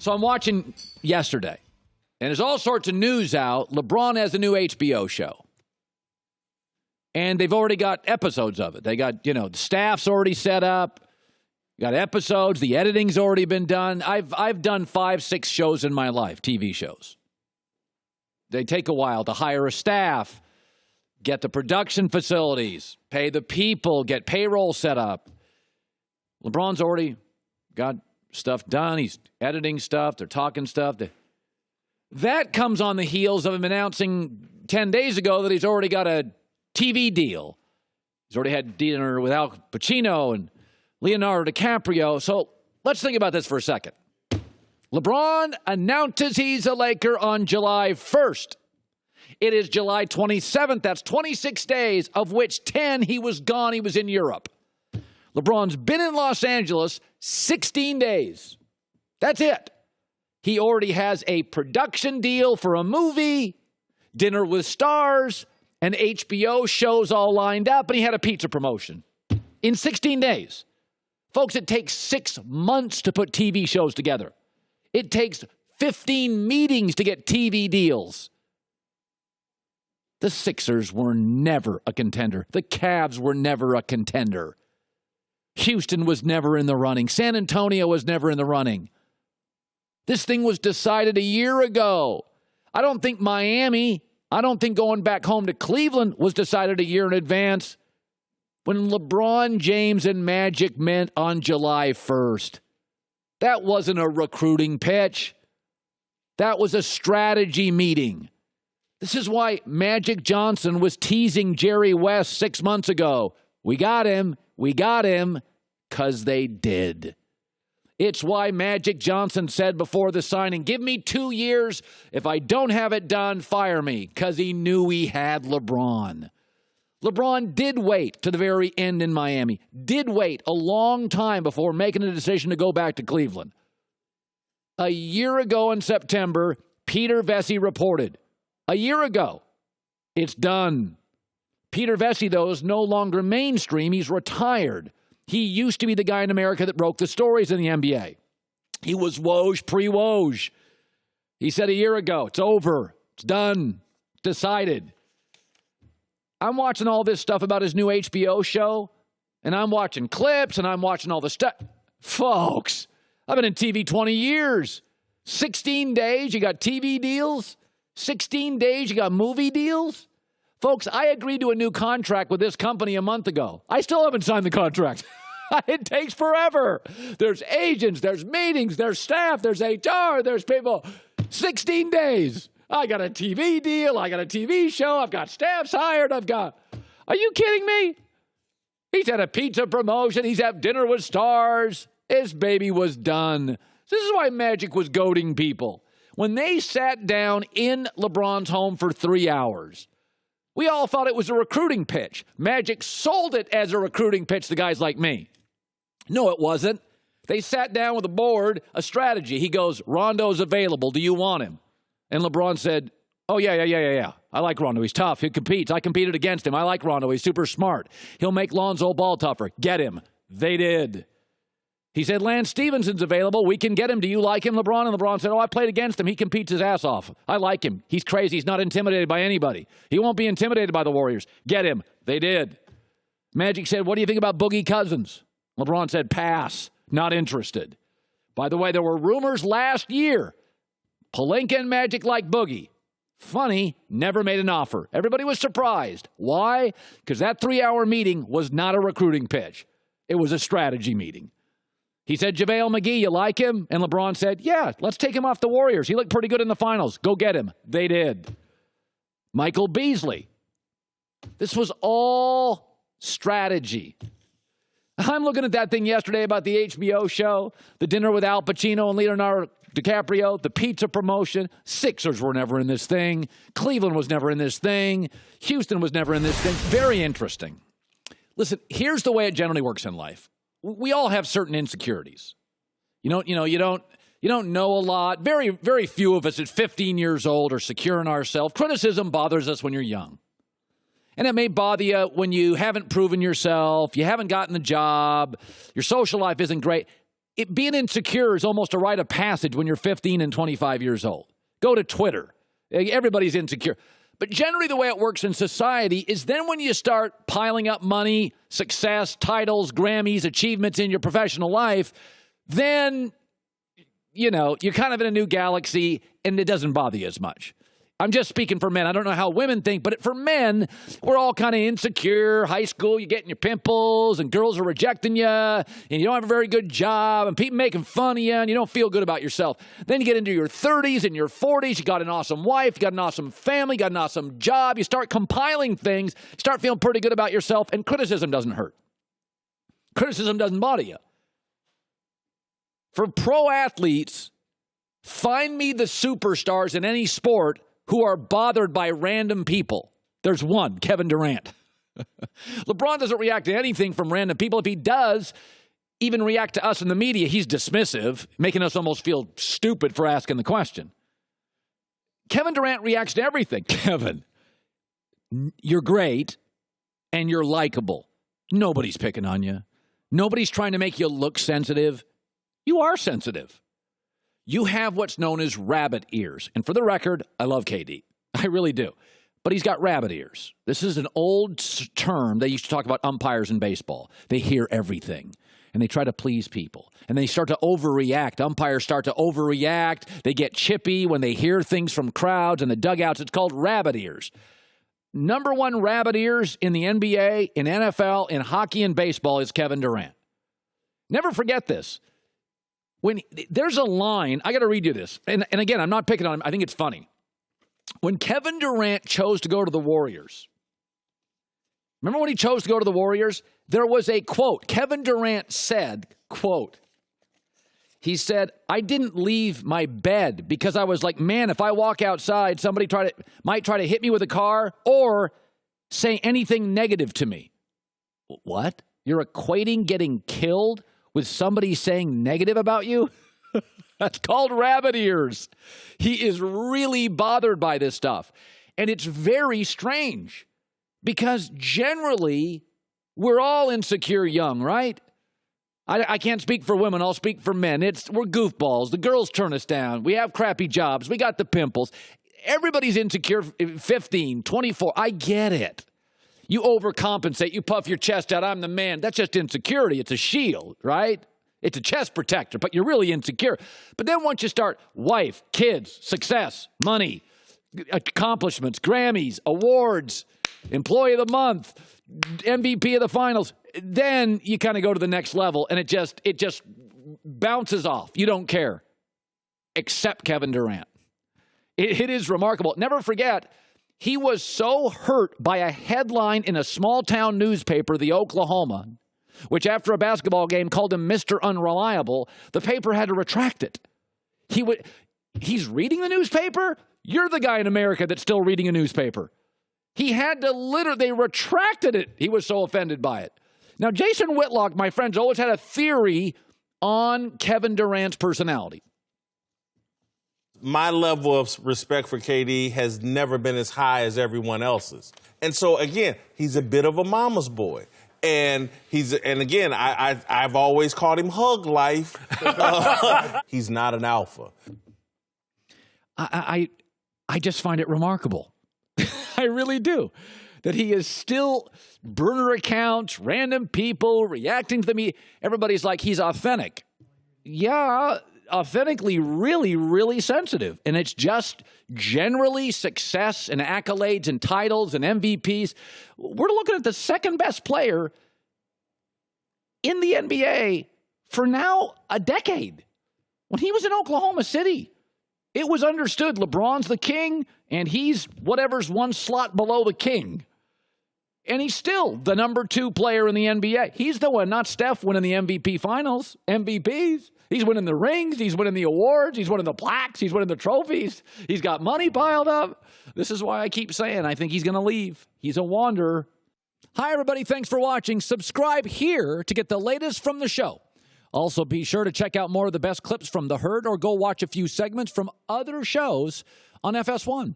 So I'm watching yesterday, and there's all sorts of news out. LeBron has a new HBO show. And they've already got episodes of it. They got, the staff's already set up. Got episodes. The editing's already been done. I've done 5-6 shows in my life, TV shows. They take a while to hire a staff, get the production facilities, pay the people, get payroll set up. LeBron's already got stuff done. He's editing stuff. They're talking stuff. That comes on the heels of him announcing 10 days ago that he's already got a TV deal. He's already had dinner with Al Pacino and Leonardo DiCaprio. So let's think about this for a second. LeBron announces he's a Laker on July 1st. It is July 27th. That's 26 days, of which 10 he was gone. He was in Europe. LeBron's been in Los Angeles 16 days. That's it. He already has a production deal for a movie, dinner with stars, and HBO shows all lined up, and he had a pizza promotion in 16 days. Folks, it takes 6 months to put TV shows together. It takes 15 meetings to get TV deals. The Sixers were never a contender. The Cavs were never a contender. Houston was never in the running. San Antonio was never in the running. This thing was decided a year ago. I don't think going back home to Cleveland was decided a year in advance when LeBron James and Magic met on July 1st. That wasn't a recruiting pitch. That was a strategy meeting. This is why Magic Johnson was teasing Jerry West 6 months ago. We got him, because they did. It's why Magic Johnson said before the signing, give me 2 years. If I don't have it done, fire me, because he knew he had LeBron. LeBron did wait to the very end in Miami, did wait a long time before making a decision to go back to Cleveland. A year ago in September, Peter Vesey reported, a year ago, it's done. Peter Vesey, though, is no longer mainstream. He's retired. He used to be the guy in America that broke the stories in the NBA. He was Woj pre-Woj. He said a year ago, it's over. It's done. Decided. I'm watching all this stuff about his new HBO show, and I'm watching clips, and I'm watching all the stuff. Folks, I've been in TV 20 years. 16 days, you got TV deals. 16 days, you got movie deals. Folks, I agreed to a new contract with this company a month ago. I still haven't signed the contract. It takes forever. There's agents, there's meetings, there's staff, there's HR, there's people. 16 days. I got a TV deal. I got a TV show. I've got staffs hired. Are you kidding me? He's had a pizza promotion. He's had dinner with stars. His baby was done. This is why Magic was goading people. When they sat down in LeBron's home for 3 hours, we all thought it was a recruiting pitch. Magic sold it as a recruiting pitch to guys like me. No, it wasn't. They sat down with a board, a strategy. He goes, Rondo's available. Do you want him? And LeBron said, oh, yeah. I like Rondo. He's tough. He competes. I competed against him. I like Rondo. He's super smart. He'll make Lonzo Ball tougher. Get him. They did. He said, Lance Stevenson's available. We can get him. Do you like him, LeBron? And LeBron said, I played against him. He competes his ass off. I like him. He's crazy. He's not intimidated by anybody. He won't be intimidated by the Warriors. Get him. They did. Magic said, what do you think about Boogie Cousins? LeBron said, pass. Not interested. By the way, there were rumors last year. Pelinka and Magic like Boogie. Funny, never made an offer. Everybody was surprised. Why? Because that 3-hour meeting was not a recruiting pitch. It was a strategy meeting. He said, JaVale McGee, you like him? And LeBron said, yeah, let's take him off the Warriors. He looked pretty good in the finals. Go get him. They did. Michael Beasley. This was all strategy. I'm looking at that thing yesterday about the HBO show, the dinner with Al Pacino and Leonardo DiCaprio, the pizza promotion. Sixers were never in this thing. Cleveland was never in this thing. Houston was never in this thing. Very interesting. Listen, here's the way it generally works in life. We all have certain insecurities. You don't know a lot. Very, very few of us at 15 years old are secure in ourselves. Criticism bothers us when you're young. And it may bother you when you haven't proven yourself, you haven't gotten the job, your social life isn't great. being insecure is almost a rite of passage when you're 15 and 25 years old. Go to Twitter. Everybody's insecure. But generally the way it works in society is then when you start piling up money, success, titles, Grammys, achievements in your professional life, then, you're kind of in a new galaxy and it doesn't bother you as much. I'm just speaking for men. I don't know how women think, but for men, we're all kind of insecure. High school, you're getting your pimples, and girls are rejecting you, and you don't have a very good job, and people making fun of you, and you don't feel good about yourself. Then you get into your 30s and your 40s. You got an awesome wife, you got an awesome family, you got an awesome job. You start compiling things, start feeling pretty good about yourself, and criticism doesn't hurt. Criticism doesn't bother you. For pro athletes, find me the superstars in any sport who are bothered by random people. There's one, Kevin Durant. LeBron doesn't react to anything from random people. If he does even react to us in the media, he's dismissive, making us almost feel stupid for asking the question. Kevin Durant reacts to everything. Kevin, you're great and you're likable. Nobody's picking on you. Nobody's trying to make you look sensitive. You are sensitive. You have what's known as rabbit ears. And for the record, I love KD. I really do. But he's got rabbit ears. This is an old term. They used to talk about umpires in baseball. They hear everything, and they try to please people. And they start to overreact. Umpires start to overreact. They get chippy when they hear things from crowds and the dugouts. It's called rabbit ears. Number one rabbit ears in the NBA, in NFL, in hockey, and baseball is Kevin Durant. Never forget this. When there's a line, I got to read you this. And again, I'm not picking on him. I think it's funny. When Kevin Durant chose to go to the Warriors, remember when he chose to go to the Warriors? There was a quote. Kevin Durant said, quote, he said, I didn't leave my bed because I was like, man, if I walk outside, somebody might try to hit me with a car or say anything negative to me. What? You're equating getting killed with somebody saying negative about you? That's called rabbit ears. He is really bothered by this stuff. And it's very strange because generally we're all insecure young, right? I can't speak for women. I'll speak for men. We're goofballs. The girls turn us down. We have crappy jobs. We got the pimples. Everybody's insecure 15, 24. I get it. You overcompensate. You puff your chest out. I'm the man. That's just insecurity. It's a shield, right? It's a chest protector, but you're really insecure. But then once you start wife, kids, success, money, accomplishments, Grammys, awards, employee of the month, MVP of the finals, then you kind of go to the next level and it just bounces off. You don't care. Except Kevin Durant. It is remarkable. Never forget, he was so hurt by a headline in a small-town newspaper, the Oklahoma, which after a basketball game called him Mr. Unreliable, the paper had to retract it. He's reading the newspaper? You're the guy in America that's still reading a newspaper. He had to they retracted it. He was so offended by it. Now, Jason Whitlock, my friends, always had a theory on Kevin Durant's personality. My level of respect for KD has never been as high as everyone else's. And so, again, he's a bit of a mama's boy. And again, I've always called him Hug Life. He's not an alpha. I just find it remarkable. I really do. That he is still burner accounts, random people reacting to me. Everybody's like, he's authentic. Yeah, authentically really, really sensitive. And it's just generally success and accolades and titles and MVPs. We're looking at the second best player in the NBA for now a decade. When he was in Oklahoma City, it was understood LeBron's the king and he's whatever's one slot below the king. And he's still the number 2 player in the NBA. He's the one, not Steph, winning the MVP finals, MVPs. He's winning the rings. He's winning the awards. He's winning the plaques. He's winning the trophies. He's got money piled up. This is why I keep saying I think he's going to leave. He's a wanderer. Hi, everybody. Thanks for watching. Subscribe here to get the latest from the show. Also, be sure to check out more of the best clips from The Herd or go watch a few segments from other shows on FS1.